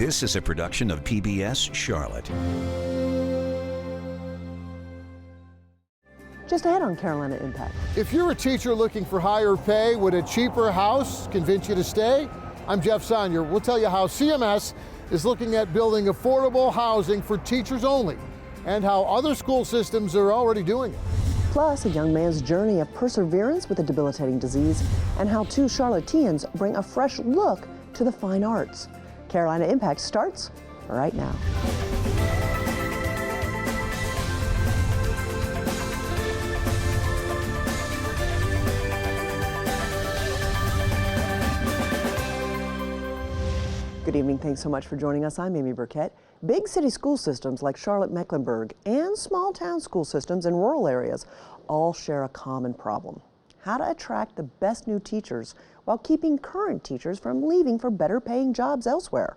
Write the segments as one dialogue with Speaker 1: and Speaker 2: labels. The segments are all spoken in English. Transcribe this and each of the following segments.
Speaker 1: This is a production of PBS Charlotte.
Speaker 2: Just ahead on Carolina Impact.
Speaker 3: If you're a teacher looking for higher pay, would a cheaper house convince you to stay? I'm Jeff Sonyer. We'll tell you how CMS is looking at building affordable housing for teachers only, and how other school systems are already doing it.
Speaker 2: Plus, a young man's journey of perseverance with a debilitating disease, and how two Charlotteans bring a fresh look to the fine arts. Carolina Impact starts right now. Good evening. Thanks so much for joining us. I'm Amy Burkett. Big city school systems like Charlotte-Mecklenburg and small town school systems in rural areas all share a common problem: how to attract the best new teachers while keeping current teachers from leaving for better paying jobs elsewhere.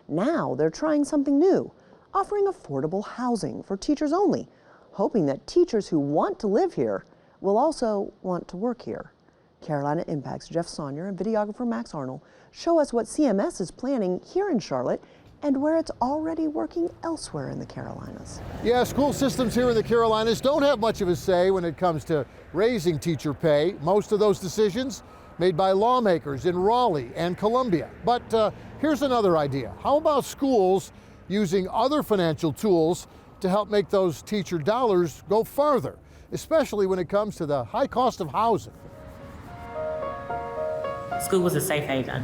Speaker 2: Now they're trying something new, offering affordable housing for teachers only, hoping that teachers who want to live here will also want to work here. Carolina Impact's Jeff Sonyer and videographer Max Arnold show us what CMS is planning here in Charlotte and where it's already working elsewhere in the Carolinas.
Speaker 3: Yeah, school systems here in the Carolinas don't have much of a say when it comes to raising teacher pay. Most of those decisions made by lawmakers in Raleigh and Columbia. But here's another idea. How about schools using other financial tools to help make those teacher dollars go farther, especially when it comes to the high cost of housing?
Speaker 4: School was a safe haven,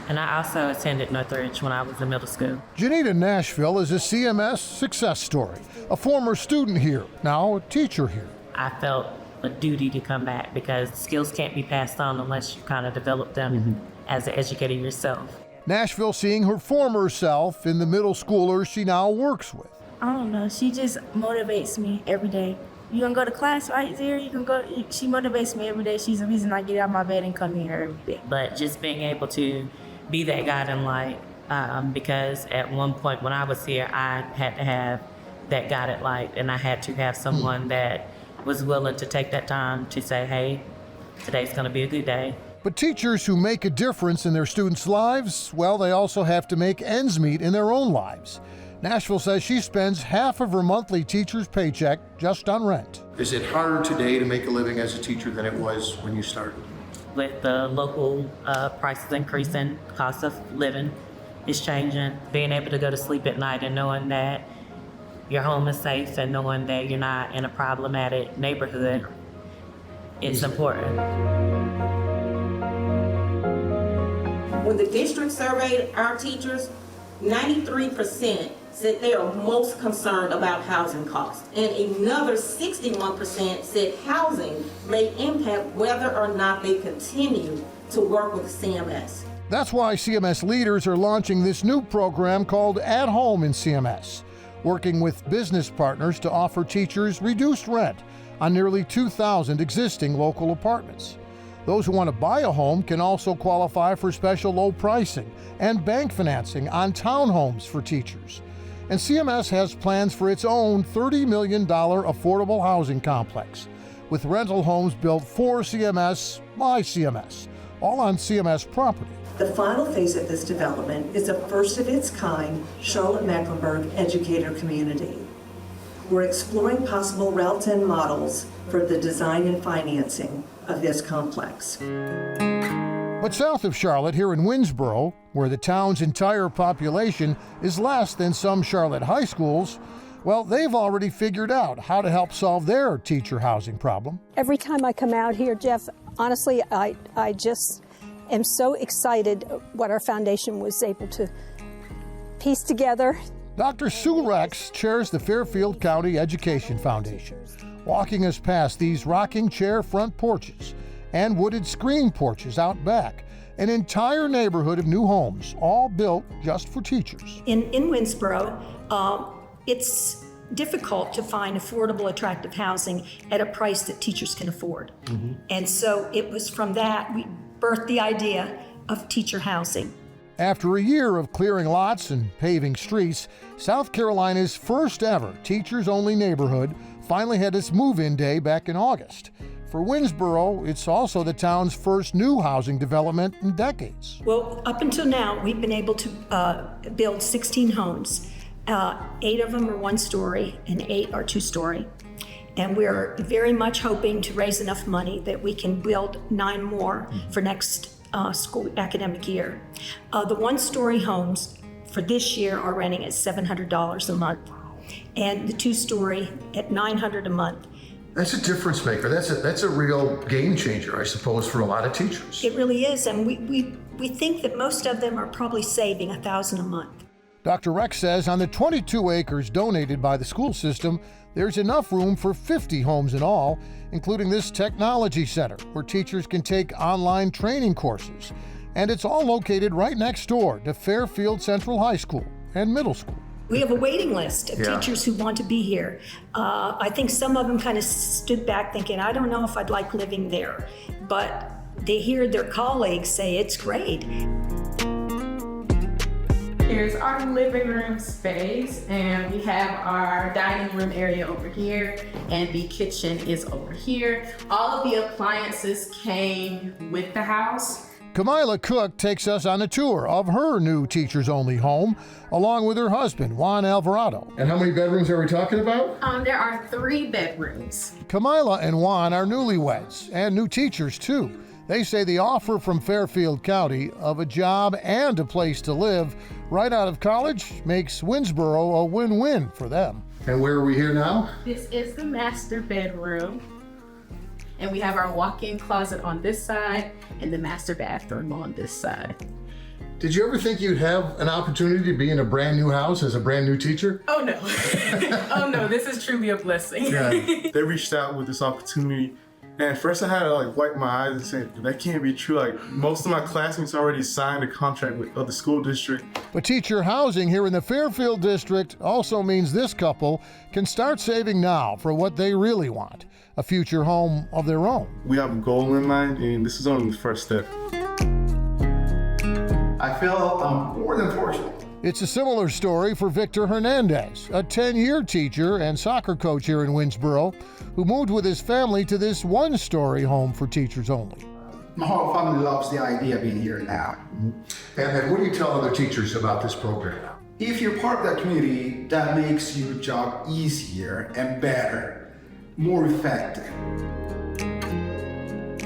Speaker 4: and I also attended Northridge when I was in middle school.
Speaker 3: Janita Nashville is a CMS success story, a former student here, now a teacher here.
Speaker 4: I felt a duty to come back because skills can't be passed on unless you kind of develop them as an educator yourself.
Speaker 3: Nashville seeing her former self in the middle schoolers she now works with.
Speaker 5: I don't know, she just motivates me every day. You gonna go to class right there? You can go. She motivates me every day. She's the reason I get out of my bed and come here every day.
Speaker 4: But just being able to be that guiding light, because at one point when I was here, I had to have that guided light, and I had to have someone that was willing to take that time to say, hey, today's gonna be a good day.
Speaker 3: But teachers who make a difference in their students' lives, well, they also have to make ends meet in their own lives. Nashville says she spends half of her monthly teacher's paycheck just on rent.
Speaker 6: Is it harder today to make a living as a teacher than it was when you started?
Speaker 4: With the local prices increasing, cost of living is changing, being able to go to sleep at night and knowing that your home is safe and knowing that you're not in a problematic neighborhood, it's important.
Speaker 7: When the district surveyed our teachers, 93% said they are most concerned about housing costs, and another 61% said housing may impact whether or not they continue to work with CMS.
Speaker 3: That's why CMS leaders are launching this new program called At Home in CMS, working with business partners to offer teachers reduced rent on nearly 2,000 existing local apartments. Those who want to buy a home can also qualify for special low pricing and bank financing on townhomes for teachers. And CMS has plans for its own $30 million affordable housing complex, with rental homes built for CMS by CMS, all on CMS property.
Speaker 8: The final phase of this development is a first of its kind Charlotte-Mecklenburg educator community. We're exploring possible routes and models for the design and financing of this complex.
Speaker 3: But south of Charlotte, here in Winnsboro, where the town's entire population is less than some Charlotte high schools, well, they've already figured out how to help solve their teacher housing problem.
Speaker 9: Every time I come out here, Jeff, honestly, I just am so excited what our foundation was able to piece together.
Speaker 3: Dr. Sue Rex chairs the Fairfield County Education Foundation, walking us past these rocking chair front porches and wooded screen porches out back, an entire neighborhood of new homes, all built just for teachers.
Speaker 9: In Winnsboro, it's difficult to find affordable, attractive housing at a price that teachers can afford. And so it was from that we birthed the idea of teacher housing.
Speaker 3: After a year of clearing lots and paving streets, South Carolina's first ever teachers-only neighborhood finally had its move-in day back in August. For Winnsboro, it's also the town's first new housing development in decades.
Speaker 9: Well, up until now, we've been able to build 16 homes. 8 of them are 1-story and 8 are 2-story. And we're very much hoping to raise enough money that we can build 9 more for next school academic year. The 1-story homes for this year are renting at $700 a month, and the 2-story at $900 a month.
Speaker 6: That's a difference maker. That's a real game changer, I suppose, for a lot of teachers.
Speaker 9: It really is, and we think that most of them are probably saving $1,000 a month.
Speaker 3: Dr. Rex says on the 22 acres donated by the school system, there's enough room for 50 homes in all, including this technology center where teachers can take online training courses. And it's all located right next door to Fairfield Central High School and Middle School.
Speaker 9: We have a waiting list of teachers who want to be here. I think some of them kind of stood back thinking, I don't know if I'd like living there. But they hear their colleagues say it's great.
Speaker 10: Here's our living room space, and we have our dining room area over here, and the kitchen is over here. All of the appliances came with the house.
Speaker 3: Camila Cook takes us on a tour of her new teachers-only home, along with her husband, Juan Alvarado.
Speaker 6: And how many bedrooms are we talking about?
Speaker 10: There are 3 bedrooms.
Speaker 3: Camila and Juan are newlyweds and new teachers, too. They say the offer from Fairfield County of a job and a place to live right out of college makes Winnsboro a win-win for them.
Speaker 6: And where are we here now?
Speaker 10: This is the master bedroom. And we have our walk-in closet on this side and the master bathroom on this side.
Speaker 6: Did you ever think you'd have an opportunity to be in a brand new house as a brand new teacher?
Speaker 10: Oh no. Oh no, this is truly a blessing.
Speaker 11: Yeah, they reached out with this opportunity. And at first I had to wipe my eyes and say, that can't be true. Most of my classmates already signed a contract with the school district.
Speaker 3: But teacher housing here in the Fairfield district also means this couple can start saving now for what they really want, a future home of their own.
Speaker 11: We have a goal in mind, and this is only the first step.
Speaker 6: I feel I'm more than fortunate.
Speaker 3: It's a similar story for Victor Hernandez, a 10-year teacher and soccer coach here in Winnsboro, who moved with his family to this 1-story home for teachers only.
Speaker 12: My whole family loves the idea of being here now.
Speaker 6: And what do you tell other teachers about this program?
Speaker 12: If you're part of that community, that makes your job easier and better, more effective.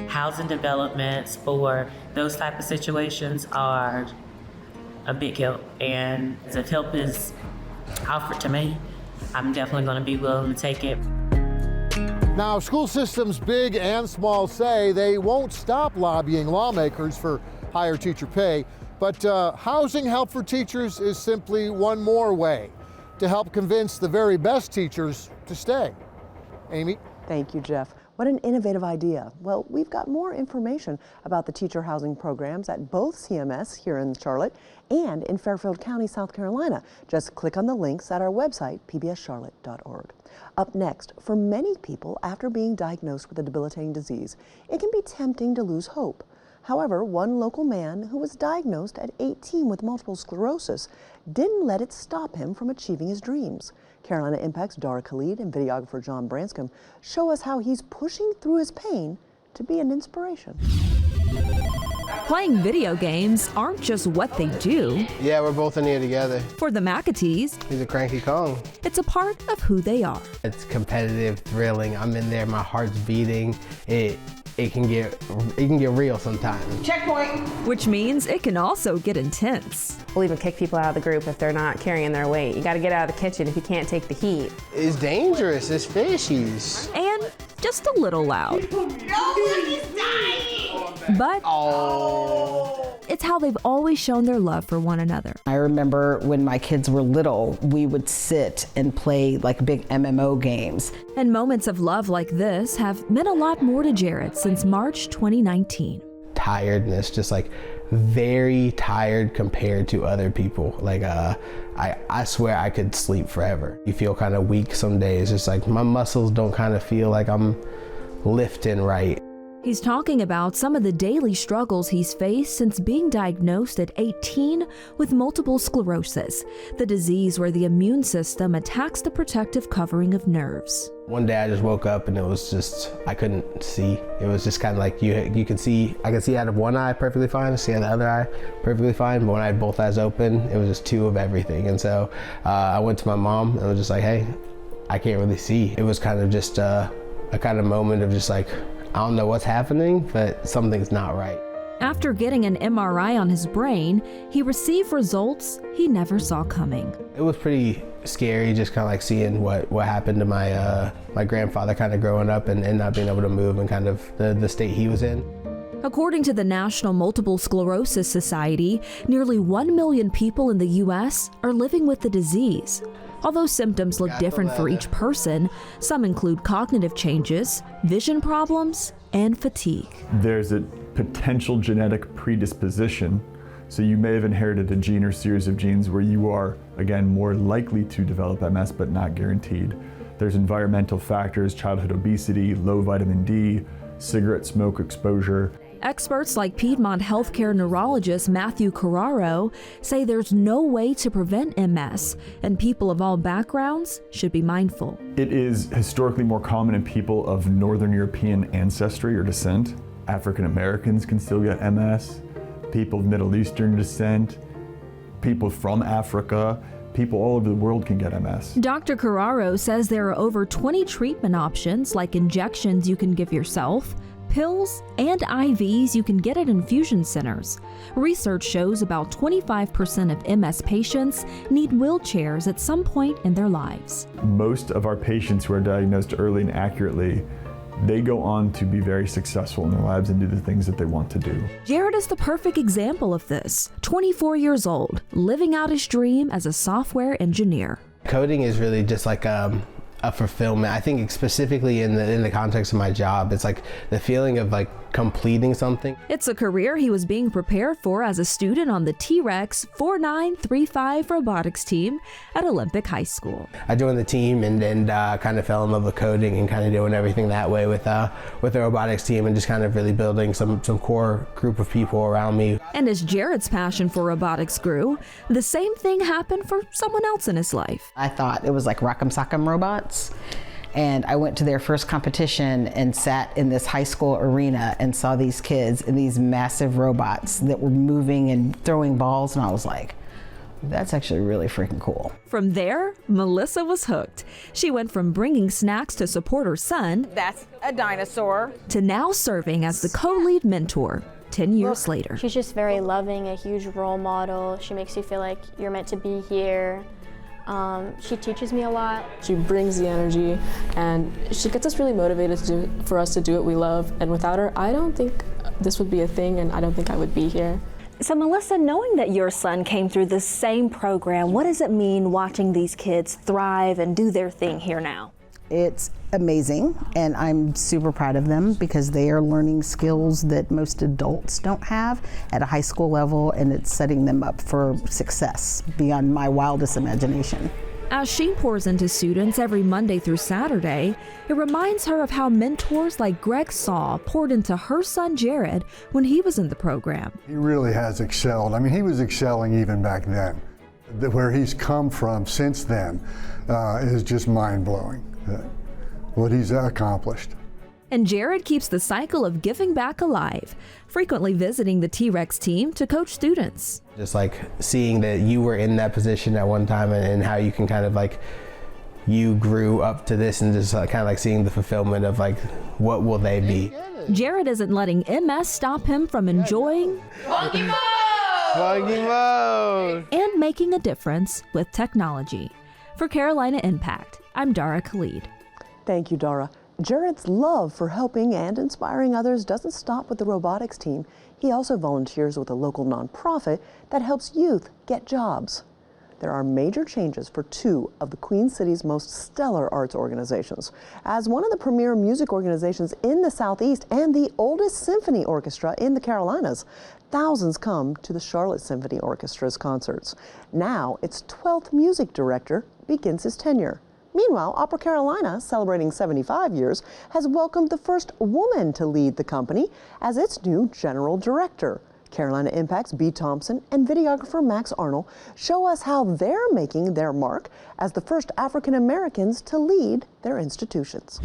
Speaker 4: Housing developments for those type of situations are a big help, and if help is offered to me, I'm definitely going to be willing to take it.
Speaker 3: Now, school systems big and small say they won't stop lobbying lawmakers for higher teacher pay, but housing help for teachers is simply one more way to help convince the very best teachers to stay. Amy?
Speaker 2: Thank you, Jeff. What an innovative idea. Well, we've got more information about the teacher housing programs at both CMS here in Charlotte and in Fairfield County, South Carolina. Just click on the links at our website, pbscharlotte.org. Up next, for many people after being diagnosed with a debilitating disease, it can be tempting to lose hope. However, one local man who was diagnosed at 18 with multiple sclerosis didn't let it stop him from achieving his dreams. Carolina Impact's Dara Khalid and videographer John Branscombe show us how he's pushing through his pain to be an inspiration.
Speaker 13: Playing video games aren't just what they do.
Speaker 14: Yeah, we're both in here together.
Speaker 13: For the McAtees,
Speaker 14: he's a cranky Kong.
Speaker 13: It's a part of who they are.
Speaker 14: It's competitive, thrilling. I'm in there, my heart's beating. It can get real sometimes.
Speaker 13: Checkpoint! Which means it can also get intense.
Speaker 15: We'll even kick people out of the group if they're not carrying their weight. You gotta get out of the kitchen if you can't take the heat.
Speaker 14: It's dangerous, it's fishies.
Speaker 13: And just a little loud.
Speaker 15: Nobody's dying!
Speaker 13: But it's how they've always shown their love for one another.
Speaker 16: I remember when my kids were little, we would sit and play big MMO games.
Speaker 13: And moments of love like this have meant a lot more to Jared since March 2019.
Speaker 14: Tiredness, just very tired compared to other people. I swear I could sleep forever. You feel kind of weak some days. It's my muscles don't kind of feel like I'm lifting right.
Speaker 13: He's talking about some of the daily struggles he's faced since being diagnosed at 18 with multiple sclerosis, the disease where the immune system attacks the protective covering of nerves.
Speaker 14: One day I just woke up and it was just, I couldn't see. It was just kind of like you could see, I could see out of one eye perfectly fine, see out of the other eye perfectly fine, but when I had both eyes open, it was just two of everything. And so I went to my mom and was just like, hey, I can't really see. It was kind of just a kind of moment of just like, I don't know what's happening, but something's not right.
Speaker 13: After getting an MRI on his brain, he received results he never saw coming.
Speaker 14: It was pretty scary, just kind of like seeing what happened to my my grandfather kind of growing up and not being able to move and kind of the state he was in.
Speaker 13: According to the National Multiple Sclerosis Society, nearly 1 million people in the U.S. are living with the disease. Although symptoms look different for each person, some include cognitive changes, vision problems, and fatigue.
Speaker 17: There's a potential genetic predisposition, so you may have inherited a gene or series of genes where you are, again, more likely to develop MS, but not guaranteed. There's environmental factors, childhood obesity, low vitamin D, cigarette smoke exposure.
Speaker 13: Experts like Piedmont healthcare neurologist Matthew Carraro say there's no way to prevent MS, and people of all backgrounds should be mindful.
Speaker 17: It is historically more common in people of Northern European ancestry or descent. African Americans can still get MS, people of Middle Eastern descent, people from Africa, people all over the world can get MS.
Speaker 13: Dr. Carraro says there are over 20 treatment options, like injections you can give yourself, pills, and IVs you can get at infusion centers. Research shows about 25% of MS patients need wheelchairs at some point in their lives.
Speaker 17: Most of our patients who are diagnosed early and accurately, they go on to be very successful in their lives and do the things that they want to do.
Speaker 13: Jared is the perfect example of this. 24 years old, living out his dream as a software engineer.
Speaker 14: Coding is really just like a fulfillment. I think specifically in the context of my job, it's like the feeling of like completing something.
Speaker 13: It's a career he was being prepared for as a student on the T-Rex 4935 robotics team at Olympic High School.
Speaker 14: I joined the team and then kind of fell in love with coding and kind of doing everything that way with the robotics team and just kind of really building some core group of people around me.
Speaker 13: And as Jared's passion for robotics grew, the same thing happened for someone else in his life.
Speaker 16: I thought it was like Rock'em Sock'em Robots. And I went to their first competition and sat in this high school arena and saw these kids and these massive robots that were moving and throwing balls. And I was like, that's actually really freaking cool.
Speaker 13: From there, Melissa was hooked. She went from bringing snacks to support her son.
Speaker 18: That's a dinosaur.
Speaker 13: To now serving as the co-lead mentor 10 years later.
Speaker 19: She's just very loving, a huge role model. She makes you feel like you're meant to be here. She teaches me a lot.
Speaker 20: She brings the energy and she gets us really motivated for us to do what we love. And without her, I don't think this would be a thing and I don't think I would be here.
Speaker 21: So Melissa, knowing that your son came through the same program, what does it mean watching these kids thrive and do their thing here now?
Speaker 16: It's amazing, and I'm super proud of them because they are learning skills that most adults don't have at a high school level, and it's setting them up for success beyond my wildest imagination.
Speaker 13: As she pours into students every Monday through Saturday, it reminds her of how mentors like Greg Saw poured into her son Jared when he was in the program.
Speaker 22: He really has excelled. I mean, he was excelling even back then. Where he's come from since then is just mind-blowing, what he's accomplished.
Speaker 13: And Jared keeps the cycle of giving back alive, frequently visiting the T-Rex team to coach students.
Speaker 14: Just like seeing that you were in that position at one time and how you can kind of like, you grew up to this and just kind of like seeing the fulfillment of like, what will they be?
Speaker 13: Jared isn't letting MS stop him from enjoying
Speaker 18: Funky Mode!
Speaker 14: Funky Mode!
Speaker 13: And making a difference with technology. For Carolina Impact, I'm Dara Khalid.
Speaker 2: Thank you, Dara. Jared's love for helping and inspiring others doesn't stop with the robotics team. He also volunteers with a local nonprofit that helps youth get jobs. There are major changes for two of the Queen City's most stellar arts organizations. As one of the premier music organizations in the Southeast and the oldest symphony orchestra in the Carolinas, thousands come to the Charlotte Symphony Orchestra's concerts. Now its 12th music director begins his tenure. Meanwhile, Opera Carolina, celebrating 75 years, has welcomed the first woman to lead the company as its new general director. Carolina Impact's Bea Thompson and videographer Max Arnold show us how they're making their mark as the first African Americans to lead their institutions.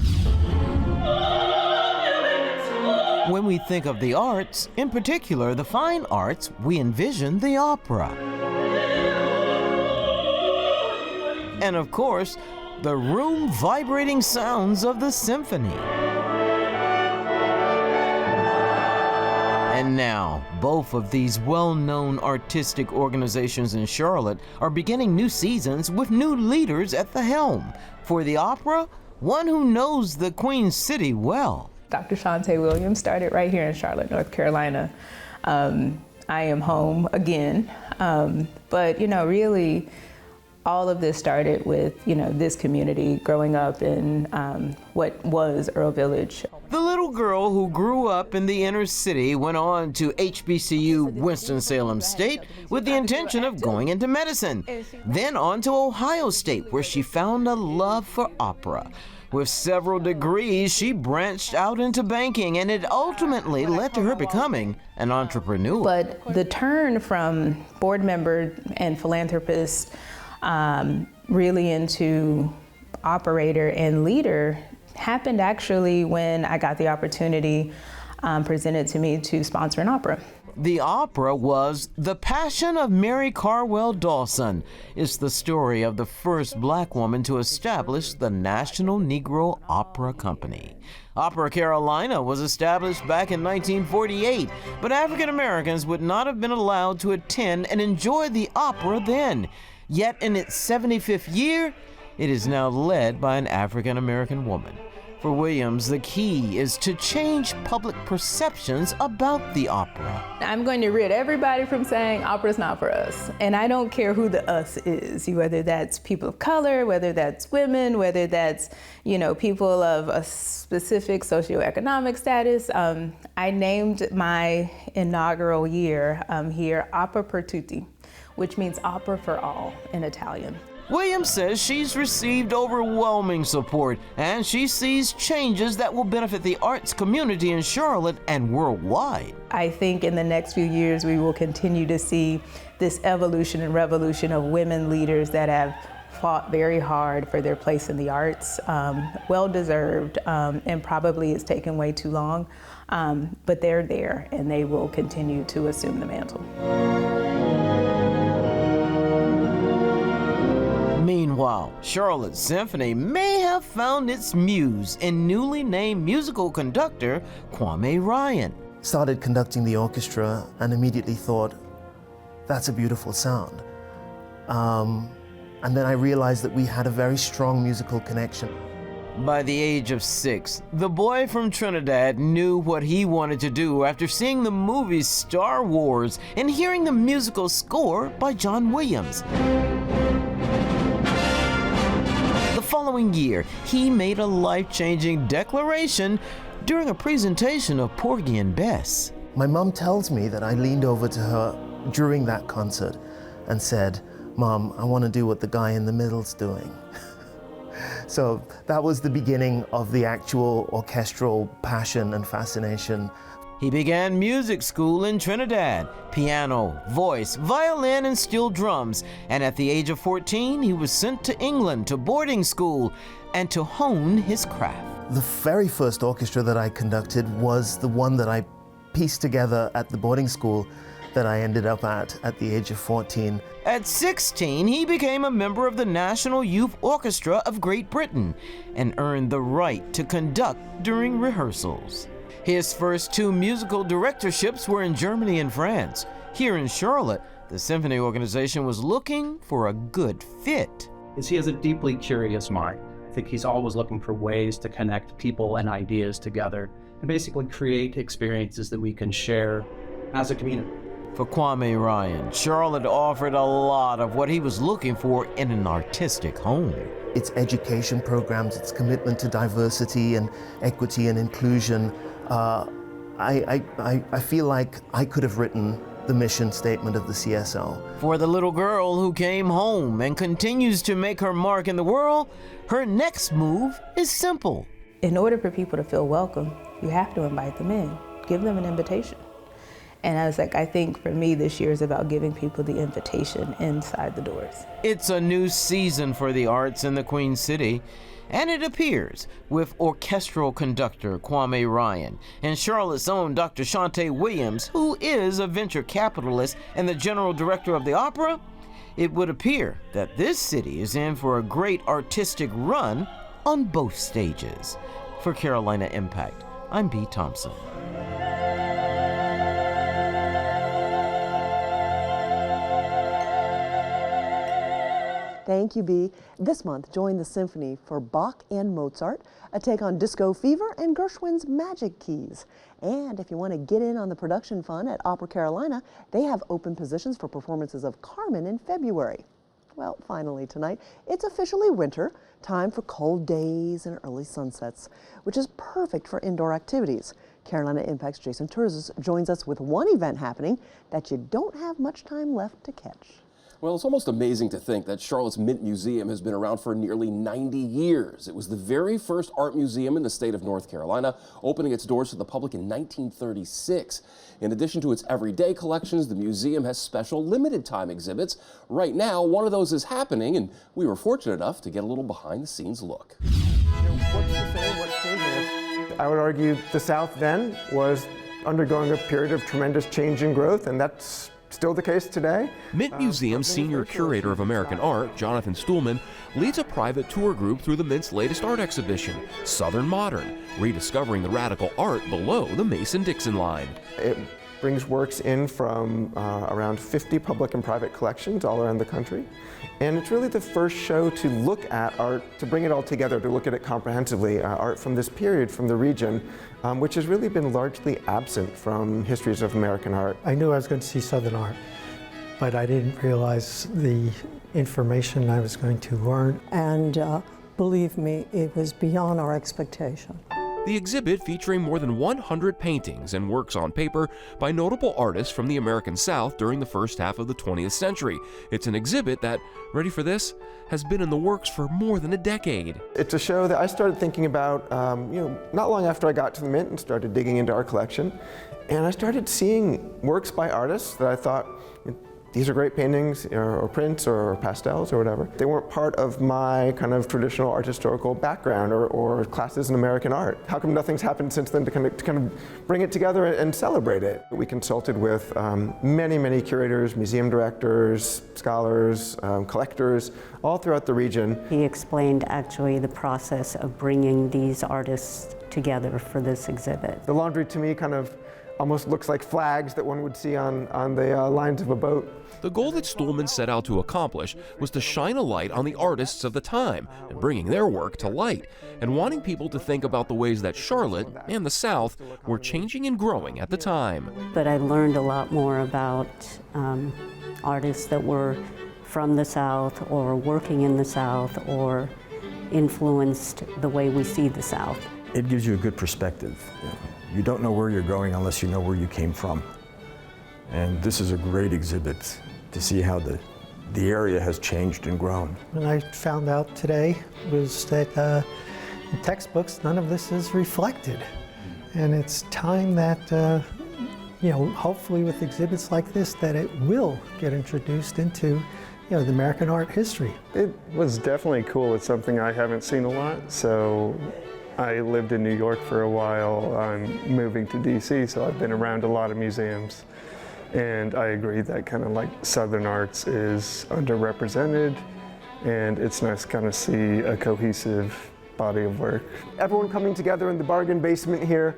Speaker 1: When we think of the arts, in particular the fine arts, we envision the opera. And of course, the room-vibrating sounds of the symphony. And now, both of these well-known artistic organizations in Charlotte are beginning new seasons with new leaders at the helm. For the opera, one who knows the Queen City well.
Speaker 5: Dr. Shantae Williams started right here in Charlotte, North Carolina. I am home again, but really, all of this started with, this community growing up in what was Earl Village.
Speaker 1: The little girl who grew up in the inner city went on to HBCU Winston-Salem State with the intention of going into medicine. Then on to Ohio State, where she found a love for opera. With several degrees, she branched out into banking, and it ultimately led to her becoming an entrepreneur.
Speaker 5: But the turn from board member and philanthropist really into operator and leader happened actually when I got the opportunity presented to me to sponsor an opera.
Speaker 1: The opera was The Passion of Mary Carwell Dawson. It's the story of the first black woman to establish the National Negro Opera Company. Opera Carolina was established back in 1948, but African Americans would not have been allowed to attend and enjoy the opera then. Yet in its 75th year, it is now led by an African American woman. For Williams, the key is to change public perceptions about the opera.
Speaker 5: I'm going to rid everybody from saying opera's not for us. And I don't care who the us is, whether that's people of color, whether that's women, whether that's, people of a specific socioeconomic status. I named my inaugural year here Opera per Tutti, which means opera for all in Italian.
Speaker 1: Williams says she's received overwhelming support, and she sees changes that will benefit the arts community in Charlotte and worldwide.
Speaker 5: I think in the next few years we will continue to see this evolution and revolution of women leaders that have fought very hard for their place in the arts, well-deserved, and probably it's taken way too long, but they're there and they will continue to assume the mantle.
Speaker 1: Meanwhile, Charlotte Symphony may have found its muse in newly named musical conductor Kwame Ryan.
Speaker 23: Started conducting the orchestra and immediately thought, that's a beautiful sound. And then I realized that we had a very strong musical connection.
Speaker 1: By the age of 6, the boy from Trinidad knew what he wanted to do after seeing the movie Star Wars and hearing the musical score by John Williams. The following year, he made a life-changing declaration during a presentation of Porgy and Bess.
Speaker 23: My mom tells me that I leaned over to her during that concert and said, "Mom, I want to do what the guy in the middle's doing." So that was the beginning of the actual orchestral passion and fascination.
Speaker 1: He began music school in Trinidad, piano, voice, violin, and steel drums. And at the age of 14, he was sent to England to boarding school and to hone his craft.
Speaker 23: The very first orchestra that I conducted was the one that I pieced together at the boarding school that I ended up at the age of 14.
Speaker 1: At 16, he became a member of the National Youth Orchestra of Great Britain and earned the right to conduct during rehearsals. His first 2 musical directorships were in Germany and France. Here in Charlotte, the symphony organization was looking for a good fit.
Speaker 24: He has a deeply curious mind. I think he's always looking for ways to connect people and ideas together and basically create experiences that we can share as a community.
Speaker 1: For Kwame Ryan, Charlotte offered a lot of what he was looking for in an artistic home.
Speaker 23: Its education programs, its commitment to diversity and equity and inclusion. I feel like I could have written the mission statement of the CSO.
Speaker 1: For the little girl who came home and continues to make her mark in the world, her next move is simple.
Speaker 5: In order for people to feel welcome, you have to invite them in, give them an invitation. And I was like, I think for me this year is about giving people the invitation inside the doors.
Speaker 1: It's a new season for the arts in the Queen City, and it appears with orchestral conductor Kwame Ryan and Charlotte's own Dr. Shantae Williams, who is a venture capitalist and the general director of the opera. It would appear that this city is in for a great artistic run on both stages. For Carolina Impact, I'm B. Thompson.
Speaker 2: Thank you, B. This month, join the symphony for Bach and Mozart, a take on Disco Fever and Gershwin's Magic Keys. And if you want to get in on the production fun at Opera Carolina, they have open positions for performances of Carmen in February. Well, finally tonight, it's officially winter, time for cold days and early sunsets, which is perfect for indoor activities. Carolina Impact's Jason Terzis joins us with one event happening that you don't have much time left to catch.
Speaker 7: Well, it's almost amazing to think that Charlotte's Mint Museum has been around for nearly 90 years. It was the very first art museum in the state of North Carolina, opening its doors to the public in 1936. In addition to its everyday collections, the museum has special limited time exhibits. Right now, one of those is happening, and we were fortunate enough to get a little behind the scenes look.
Speaker 8: What's to say, what's changing? I would argue the South then was undergoing a period of tremendous change and growth, and that's still the case today.
Speaker 9: Mint Museum's senior curator of American art, Jonathan Stuhlman, leads a private tour group through the Mint's latest art exhibition, Southern Modern, rediscovering the radical art below the Mason-Dixon line.
Speaker 8: It brings works in from around 50 public and private collections all around the country. And it's really the first show to look at art, to bring it all together, to look at it comprehensively, art from this period, from the region, which has really been largely absent from histories of American art.
Speaker 10: I knew I was going to see Southern art, but I didn't realize the information I was going to learn.
Speaker 25: And believe me, it was beyond our expectation.
Speaker 9: The exhibit, featuring more than 100 paintings and works on paper by notable artists from the American South during the first half of the 20th century. It's an exhibit that, ready for this, has been in the works for more than a decade.
Speaker 8: It's a show that I started thinking about, not long after I got to the Mint and started digging into our collection. And I started seeing works by artists that I thought, these are great paintings or prints or pastels or whatever. They weren't part of my kind of traditional art historical background or classes in American art. How come nothing's happened since then to kind of bring it together and celebrate it? We consulted with many curators, museum directors, scholars, collectors, all throughout the region.
Speaker 26: He explained actually the process of bringing these artists together for this exhibit.
Speaker 8: The laundry to me kind of almost looks like flags that one would see on the lines of a boat.
Speaker 9: The goal that Stuhlman set out to accomplish was to shine a light on the artists of the time and bringing their work to light, and wanting people to think about the ways that Charlotte and the South were changing and growing at the time.
Speaker 26: But I learned a lot more about artists that were from the South or working in the South or influenced the way we see the South.
Speaker 27: It gives you a good perspective. You don't know where you're going unless you know where you came from. And this is a great exhibit to see how the area has changed and grown.
Speaker 10: What I found out today was that in textbooks, none of this is reflected. And it's time that, hopefully with exhibits like this, that it will get introduced into the American art history.
Speaker 8: It was definitely cool. It's something I haven't seen a lot. So I lived in New York for a while. I'm moving to DC, so I've been around a lot of museums. And I agree that kind of like Southern arts is underrepresented, and it's nice to kind of see a cohesive body of work. Everyone coming together in the bargain basement here,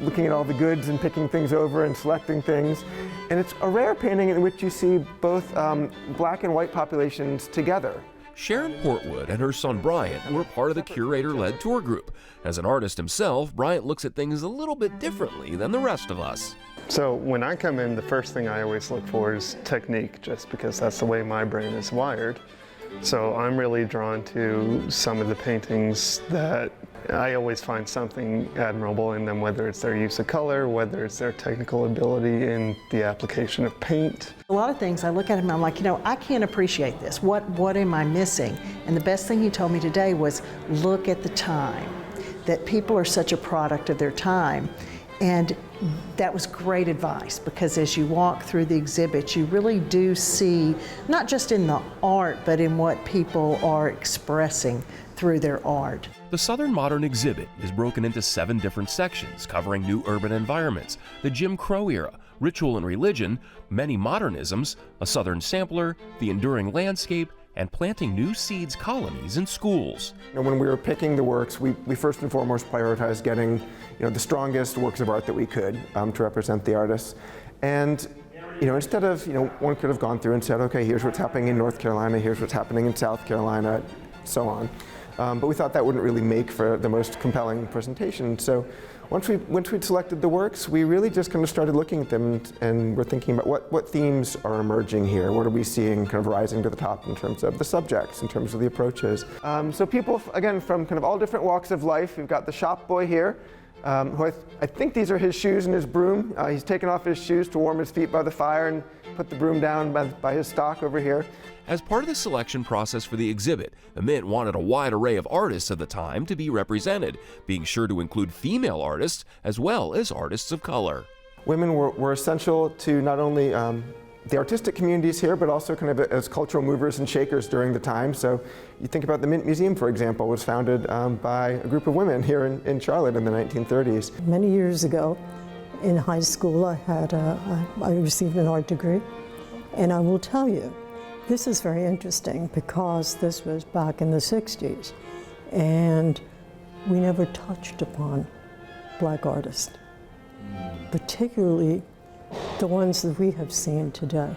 Speaker 8: looking at all the goods and picking things over and selecting things. And it's a rare painting in which you see both black and white populations together.
Speaker 9: Sharon Portwood and her son Bryant were part of the curator-led tour group. As an artist himself, Bryant looks at things a little bit differently than the rest of us.
Speaker 8: So when I come in, the first thing I always look for is technique, just because that's the way my brain is wired. So I'm really drawn to some of the paintings that I always find something admirable in them, whether it's their use of color, whether it's their technical ability in the application of paint.
Speaker 3: A lot of things I look at him and I'm like, I can't appreciate this. What am I missing? And the best thing he told me today was, look at the time. That people are such a product of their time. And that was great advice, because as you walk through the exhibit, you really do see, not just in the art, but in what people are expressing through their art.
Speaker 9: The Southern Modern exhibit is broken into 7 different sections covering new urban environments, the Jim Crow era, ritual and religion, many modernisms, a Southern sampler, the enduring landscape, and planting new seeds colonies in schools.
Speaker 27: When we were picking the works, we first and foremost prioritized getting the strongest works of art that we could to represent the artists. And instead of, one could have gone through and said, okay, here's what's happening in North Carolina, here's what's happening in South Carolina, so on. But we thought that wouldn't really make for the most compelling presentation. So once we'd selected the works, we really just kind of started looking at them and we're thinking about what themes are emerging here. What are we seeing kind of rising to the top in terms of the subjects, in terms of the approaches. So people, again, from kind of all different walks of life. We've got the shop boy here, who I think these are his shoes and his broom. He's taken off his shoes to warm his feet by the fire and put the broom down by his stock over here.
Speaker 9: As part of the selection process for the exhibit, the Mint wanted a wide array of artists of the time to be represented, being sure to include female artists as well as artists of color.
Speaker 27: Women were essential to not only the artistic communities here, but also kind of as cultural movers and shakers during the time. So you think about the Mint Museum, for example, was founded by a group of women here in Charlotte in the 1930s.
Speaker 25: Many years ago in high school, I received an art degree, and I will tell you, this is very interesting because this was back in the 60s, and we never touched upon black artists, particularly the ones that we have seen today.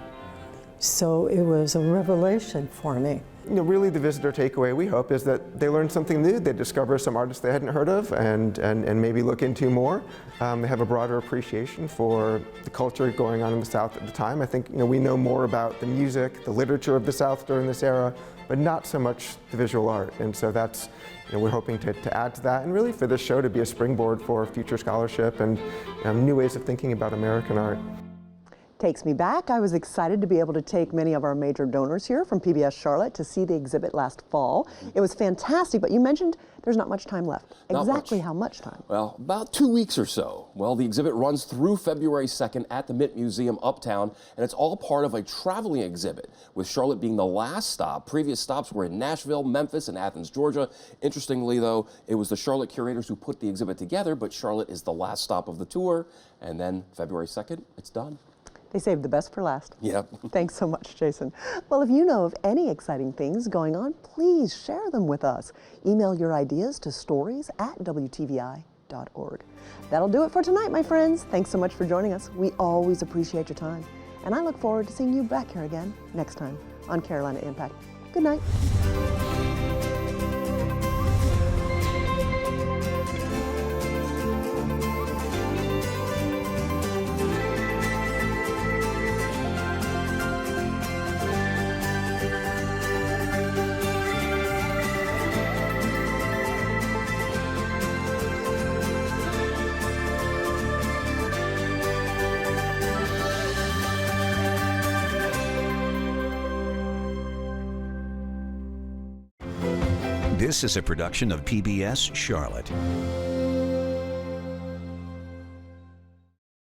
Speaker 25: So it was a revelation for me.
Speaker 27: Really the visitor takeaway, we hope, is that they learn something new, they discover some artists they hadn't heard of and maybe look into more. They have a broader appreciation for the culture going on in the South at the time. I think we know more about the music, the literature of the South during this era, but not so much the visual art. And so that's, we're hoping to add to that, and really for this show to be a springboard for future scholarship and new ways of thinking about American art.
Speaker 2: Takes me back. I was excited to be able to take many of our major donors here from PBS Charlotte to see the exhibit last fall. It was fantastic, but you mentioned there's not much time left. Exactly how much time?
Speaker 7: Well, about 2 weeks or so. Well, the exhibit runs through February 2nd at the Mint Museum Uptown, and it's all part of a traveling exhibit, with Charlotte being the last stop. Previous stops were in Nashville, Memphis, and Athens, Georgia. Interestingly, though, it was the Charlotte curators who put the exhibit together, but Charlotte is the last stop of the tour, and then February 2nd, it's done.
Speaker 2: They saved the best for last.
Speaker 7: Yep.
Speaker 2: Thanks so much, Jason. Well, if you know of any exciting things going on, please share them with us. Email your ideas to stories@WTVI.org. That'll do it for tonight, my friends. Thanks so much for joining us. We always appreciate your time. And I look forward to seeing you back here again next time on Carolina Impact. Good night.
Speaker 4: This is a production of PBS Charlotte.